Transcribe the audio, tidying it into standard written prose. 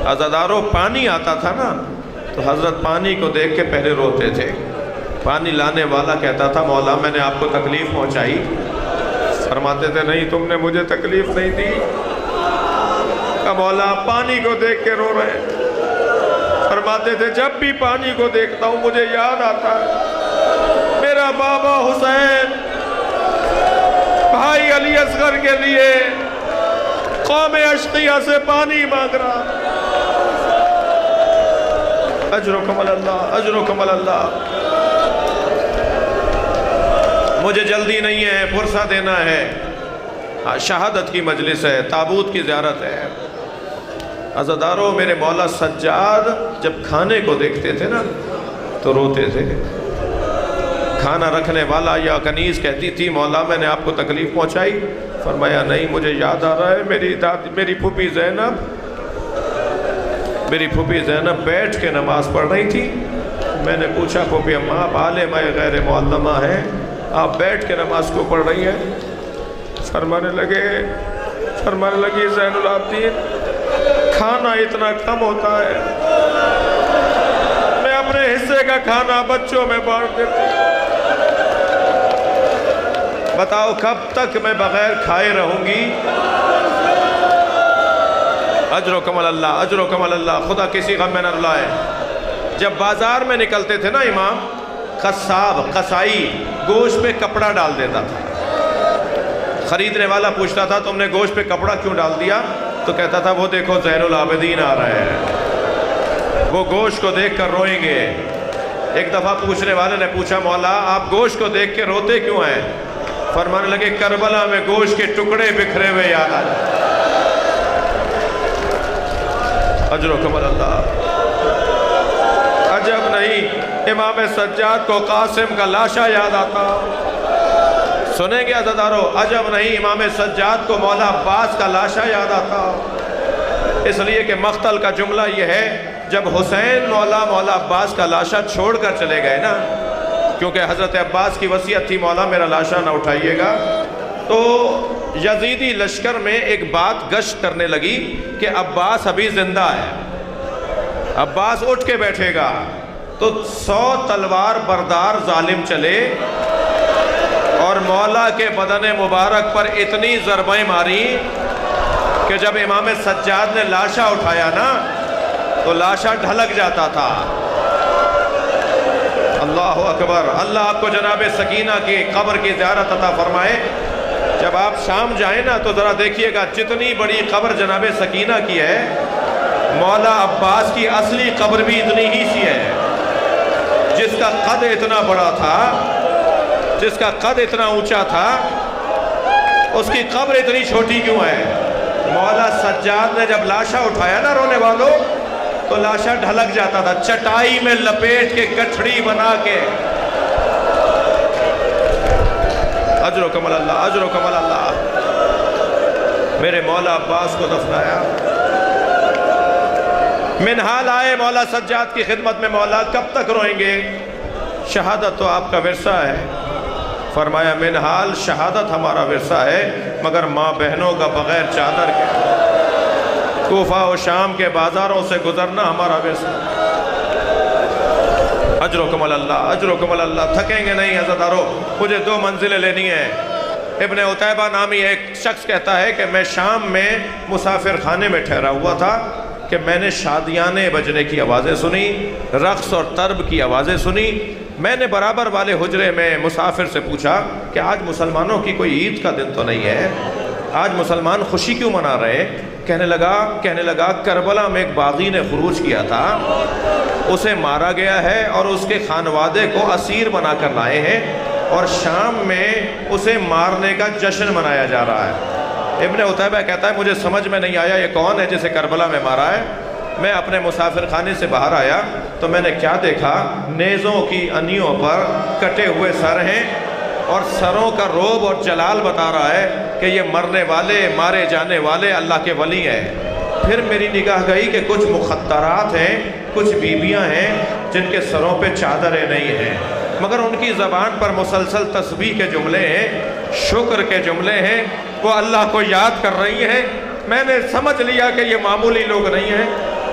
عزادارو پانی آتا تھا نا تو حضرت پانی کو دیکھ کے پہلے روتے تھے. پانی لانے والا کہتا تھا مولا میں نے آپ کو تکلیف پہنچائی؟ فرماتے تھے نہیں تم نے مجھے تکلیف نہیں دی. کہ مولا پانی کو دیکھ کے رو رہے ہیں. فرماتے تھے جب بھی پانی کو دیکھتا ہوں مجھے یاد آتا ہے میرا بابا حسین بھائی علی اصغر کے لیے قوم اشقیہ سے پانی مانگ رہا. اجرکم اللہ اجرکم اللہ. مجھے جلدی نہیں ہے، فرصہ دینا ہے. شہادت کی مجلس ہے، تابوت کی زیارت ہے. عزادارو میرے مولا سجاد جب کھانے کو دیکھتے تھے نا تو روتے تھے. کھانا رکھنے والا یا کنیز کہتی تھی مولا میں نے آپ کو تکلیف پہنچائی؟ فرمایا نہیں مجھے یاد آ رہا ہے میری پھوپھی زینب بیٹھ کے نماز پڑھ رہی تھی. میں نے پوچھا پھوپھی اماں آپ عالمہ غیر معلمہ ہیں، آپ بیٹھ کے نماز کو پڑھ رہی ہیں؟ فرمانے لگی زین العابدین کھانا اتنا کم ہوتا ہے، میں اپنے حصے کا کھانا بچوں میں بانٹ دیتی ہوں. بتاؤ کب تک میں بغیر کھائے رہوں گی؟ اجرکم اللہ اجرکم اللہ. خدا کسی غم میں نہ رلائے. جب بازار میں نکلتے تھے نا امام، قصائی گوشت پہ کپڑا ڈال دیتا تھا. خریدنے والا پوچھتا تھا تم نے گوشت پہ کپڑا کیوں ڈال دیا؟ تو کہتا تھا وہ دیکھو زین العابدین آ رہے ہیں، وہ گوشت کو دیکھ کر روئیں گے. ایک دفعہ پوچھنے والے نے پوچھا مولا آپ گوشت کو دیکھ کے روتے کیوں ہیں؟ فرمانے لگے کربلا میں گوشت کے ٹکڑے بکھرے ہوئے یاد آ جائے. اجرکم اللہ. عجب نہیں امام سجاد کو قاسم کا لاشا یاد آتا. سنیں گے عزادارو، عجب نہیں امام سجاد کو مولا عباس کا لاشا یاد آتا. اس لیے کہ مقتل کا جملہ یہ ہے جب حسین مولا عباس کا لاشا چھوڑ کر چلے گئے نا، کیونکہ حضرت عباس کی وصیت تھی مولا میرا لاشا نہ اٹھائیے گا، تو یزیدی لشکر میں ایک بات گشت کرنے لگی کہ عباس ابھی زندہ ہے، عباس اٹھ کے بیٹھے گا. تو 100 تلوار بردار ظالم چلے اور مولا کے بدن مبارک پر اتنی ضربیں ماری کہ جب امام سجاد نے لاشا اٹھایا نا تو لاشا ڈھلک جاتا تھا. اللہ اکبر. اللہ آپ کو جناب سکینہ کی قبر کی زیارت عطا فرمائے. جب آپ شام جائیں نا تو ذرا دیکھیے گا جتنی بڑی قبر جناب سکینہ کی ہے، مولا عباس کی اصلی قبر بھی اتنی ہی سی ہے. جس کا قد اتنا بڑا تھا، جس کا قد اتنا اونچا تھا، اس کی قبر اتنی چھوٹی کیوں ہے؟ مولا سجاد نے جب لاشا اٹھایا نا رونے والوں تو لاشا ڈھلک جاتا تھا، چٹائی میں لپیٹ کے گٹھڑی بنا کے. اجرکم اللہ اجرکم اللہ. میرے مولا عباس کو دفنایا. منہال آئے مولا سجاد کی خدمت میں، مولا کب تک روئیں گے؟ شہادت تو آپ کا ورثہ ہے. فرمایا منہال شہادت ہمارا ورثہ ہے مگر ماں بہنوں کا بغیر چادر کے کوفہ و شام کے بازاروں سے گزرنا ہمارا ورثہ. اجرکم اللہ اجرکم اللہ. تھکیں گے نہیں عزادارو. مجھے 2 منزلیں لینی ہیں. ابن عتیبہ نامی ایک شخص کہتا ہے کہ میں شام میں مسافر خانے میں ٹھہرا ہوا تھا کہ میں نے شادیانے بجنے کی آوازیں سنی، رقص اور طرب کی آوازیں سنی. میں نے برابر والے حجرے میں مسافر سے پوچھا کہ آج مسلمانوں کی کوئی عید کا دن تو نہیں ہے، آج مسلمان خوشی کیوں منا رہے؟ کہنے لگا کربلا میں ایک باغی نے خروج کیا تھا، اسے مارا گیا ہے اور اس کے خانوادے کو اسیر بنا کر لائے ہیں اور شام میں اسے مارنے کا جشن منایا جا رہا ہے. ابن عتیبہ کہتا ہے مجھے سمجھ میں نہیں آیا یہ کون ہے جسے کربلا میں مارا ہے. میں اپنے مسافر خانے سے باہر آیا تو میں نے کیا دیکھا، نیزوں کی انیوں پر کٹے ہوئے سر ہیں اور سروں کا روب اور جلال بتا رہا ہے کہ یہ مرنے والے مارے جانے والے اللہ کے ولی ہیں. پھر میری نگاہ گئی کہ کچھ مخدرات ہیں، کچھ بیویاں ہیں جن کے سروں پہ چادریں نہیں ہیں مگر ان کی زبان پر مسلسل تسبیح کے جملے ہیں، شکر کے جملے ہیں، وہ اللہ کو یاد کر رہی ہیں. میں نے سمجھ لیا کہ یہ معمولی لوگ نہیں ہیں.